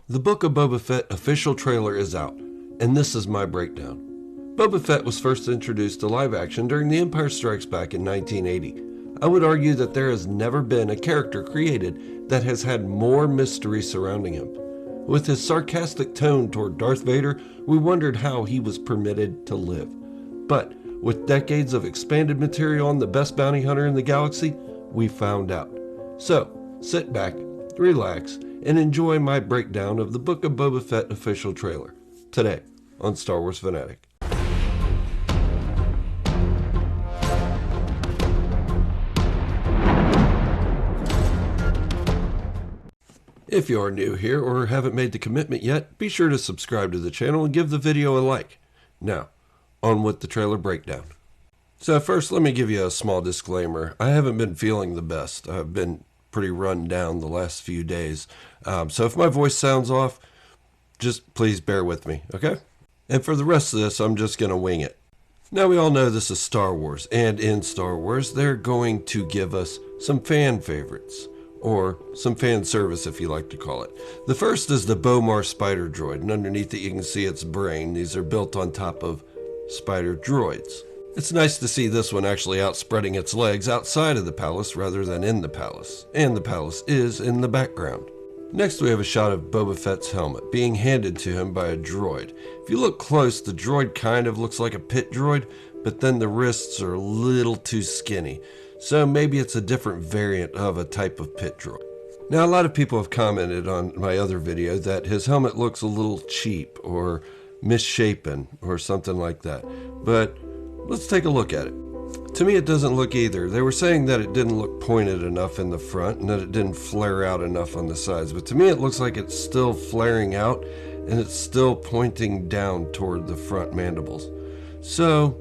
The Book of Boba Fett official trailer is out, and this is my breakdown. Boba Fett was first introduced to live action during The Empire Strikes Back in 1980. I would argue that there has never been a character created that has had more mystery surrounding him. With his sarcastic tone toward Darth Vader, we wondered how he was permitted to live. But with decades of expanded material on the best bounty hunter in the galaxy, we found out. So, sit back, relax, and enjoy my breakdown of the Book of Boba Fett official trailer, today on Star Wars Fanatic. If you are new here or haven't made the commitment yet, be sure to subscribe to the channel and give the video a like. Now, on with the trailer breakdown. So first, let me give you a small disclaimer. I haven't been feeling the best. I've been pretty run down the last few days. So if my voice sounds off, just please bear with me, okay? And for the rest of this, I'm just going to wing it. Now, we all know this is Star Wars, and in Star Wars, they're going to give us some fan favorites, or some fan service if you like to call it. The first is the B'omar spider droid, and underneath it you can see its brain. These are built on top of spider droids. It's nice to see this one actually out spreading its legs outside of the palace rather than in the palace, and the palace is in the background. Next we have a shot of Boba Fett's helmet being handed to him by a droid. If you look close, the droid kind of looks like a pit droid, but then the wrists are a little too skinny, so maybe it's a different variant of a type of pit droid. Now, a lot of people have commented on my other video that his helmet looks a little cheap or misshapen or something like that, but let's take a look at it. To me, it doesn't look either. They were saying that it didn't look pointed enough in the front and that it didn't flare out enough on the sides, but to me it looks like it's still flaring out and it's still pointing down toward the front mandibles. So,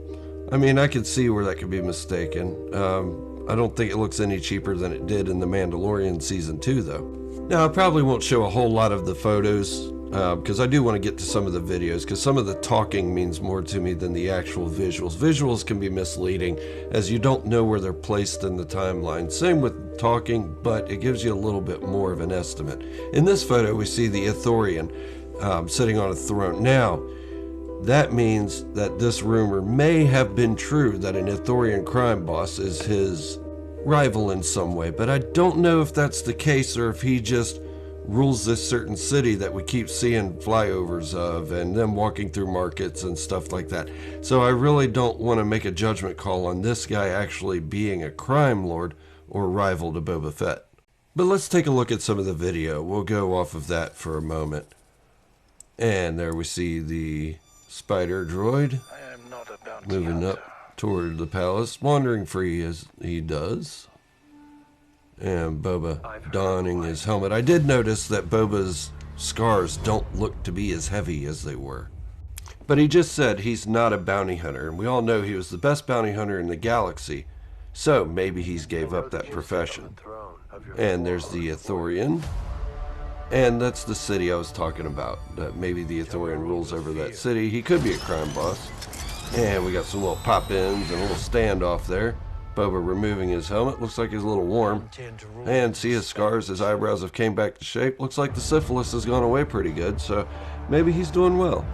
I mean, I could see where that could be mistaken. I don't think it looks any cheaper than it did in The Mandalorian Season 2, though. Now, I probably won't show a whole lot of the photos, because I do want to get to some of the videos, because some of the talking means more to me than the actual visuals. Visuals can be misleading, as you don't know where they're placed in the timeline. Same with talking, but it gives you a little bit more of an estimate. In this photo, we see the Ithorian sitting on a throne. Now, that means that this rumor may have been true, that an Ithorian crime boss is his rival in some way, but I don't know if that's the case or if he just rules this certain city that we keep seeing flyovers of and them walking through markets and stuff like that. So I really don't want to make a judgment call on this guy actually being a crime lord or rival to Boba Fett. But let's take a look at some of the video. We'll go off of that for a moment. And there we see the spider droid moving up toward the palace, wandering free as he does. And Boba donning his helmet. I did notice that Boba's scars don't look to be as heavy as they were. But he just said he's not a bounty hunter, and we all know he was the best bounty hunter in the galaxy, so maybe he's gave up that profession. And there's the Ithorian. And that's the city I was talking about, that maybe the Ithorian rules over that city. He could be a crime boss. And we got some little pop-ins and a little standoff there. Boba removing his helmet. Looks like he's a little warm. And see his scars, his eyebrows have came back to shape. Looks like the syphilis has gone away pretty good, so maybe he's doing well.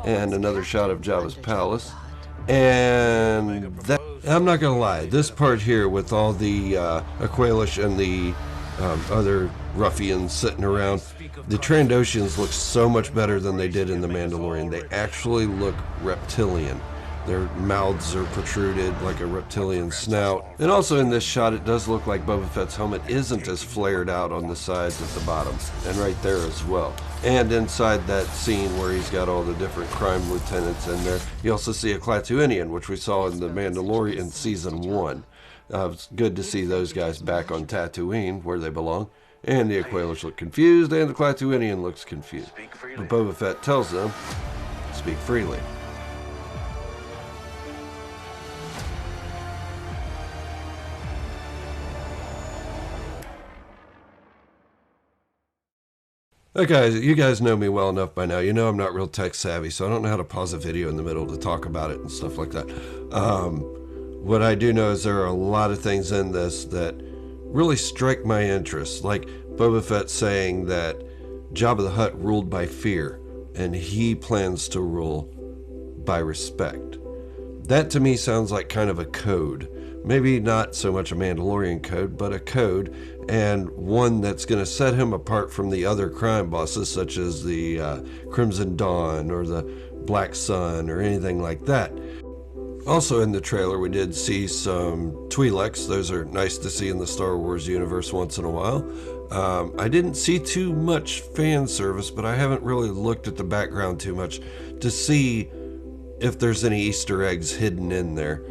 And another shot of Jabba's palace. And that, I'm not gonna lie, this part here with all the Aqualish and the other ruffians sitting around, the Trandoshans look so much better than they did in The Mandalorian. They actually look reptilian. Their mouths are protruded like a reptilian snout. And also in this shot, it does look like Boba Fett's helmet isn't as flared out on the sides at the bottom, and right there as well. And inside that scene where he's got all the different crime lieutenants in there, you also see a Klatooinian, which we saw in The Mandalorian Season 1. It's good to see those guys back on Tatooine, where they belong. And the Aqualish look confused, and the Klatooinian looks confused. But Boba Fett tells them, speak freely. Okay, you guys know me well enough by now. You know I'm not real tech savvy, so I don't know how to pause a video in the middle to talk about it and stuff like that. What I do know is there are a lot of things in this that really strike my interest, like Boba Fett saying that Jabba the Hutt ruled by fear, and he plans to rule by respect. That to me sounds like kind of a code. Maybe not so much a Mandalorian code, but a code, and one that's going to set him apart from the other crime bosses, such as the Crimson Dawn or the Black Sun or anything like that. Also in the trailer, we did see some Twi'leks. Those are nice to see in the Star Wars universe once in a while. I didn't see too much fan service, but I haven't really looked at the background too much to see if there's any Easter eggs hidden in there.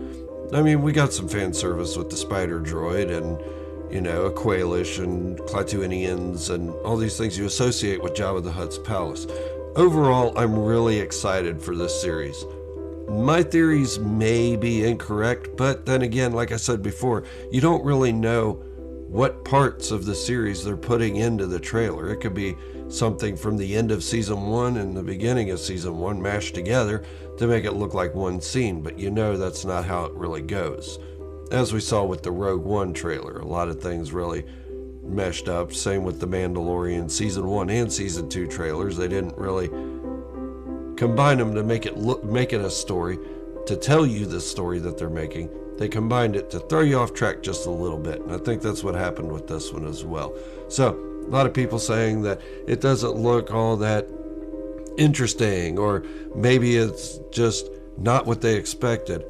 I mean, we got some fan service with the spider droid and, you know, a Quailish and Klatooinians and all these things you associate with Jabba the Hutt's palace. Overall, I'm really excited for this series. My theories may be incorrect, but then again, like I said before, you don't really know what parts of the series they're putting into the trailer. It could be something from the end of season 1 and the beginning of season 1 mashed together to make it look like one scene, but you know that's not how it really goes. As we saw with the Rogue One trailer, a lot of things really meshed up. Same with the Mandalorian season 1 and season 2 trailers. They didn't really combine them to make it a story, to tell you the story that they're making. They combined it to throw you off track just a little bit, and I think that's what happened with this one as well. So a lot of people saying that it doesn't look all that interesting, or maybe it's just not what they expected.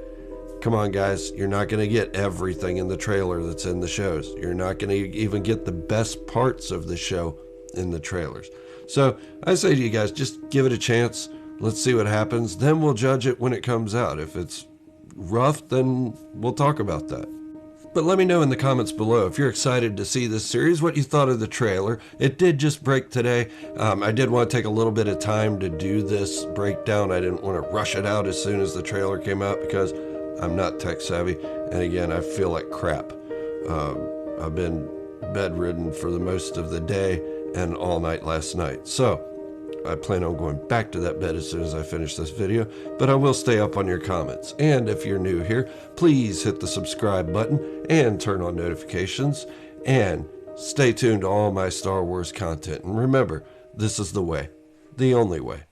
Come on, guys, you're not going to get everything in the trailer that's in the shows. You're not going to even get the best parts of the show in the trailers. So I say to you guys, just give it a chance. Let's see what happens. Then we'll judge it when it comes out. If it's rough, then we'll talk about that. But let me know in the comments below if you're excited to see this series, what you thought of the trailer. It did just break today. I did want to take a little bit of time to do this breakdown. I didn't want to rush it out as soon as the trailer came out because I'm not tech savvy. And again, I feel like crap. I've been bedridden for the most of the day and all night last night. So I plan on going back to that bed as soon as I finish this video, but I will stay up on your comments. And if you're new here, please hit the subscribe button and turn on notifications, and stay tuned to all my Star Wars content. And remember, this is the way, the only way.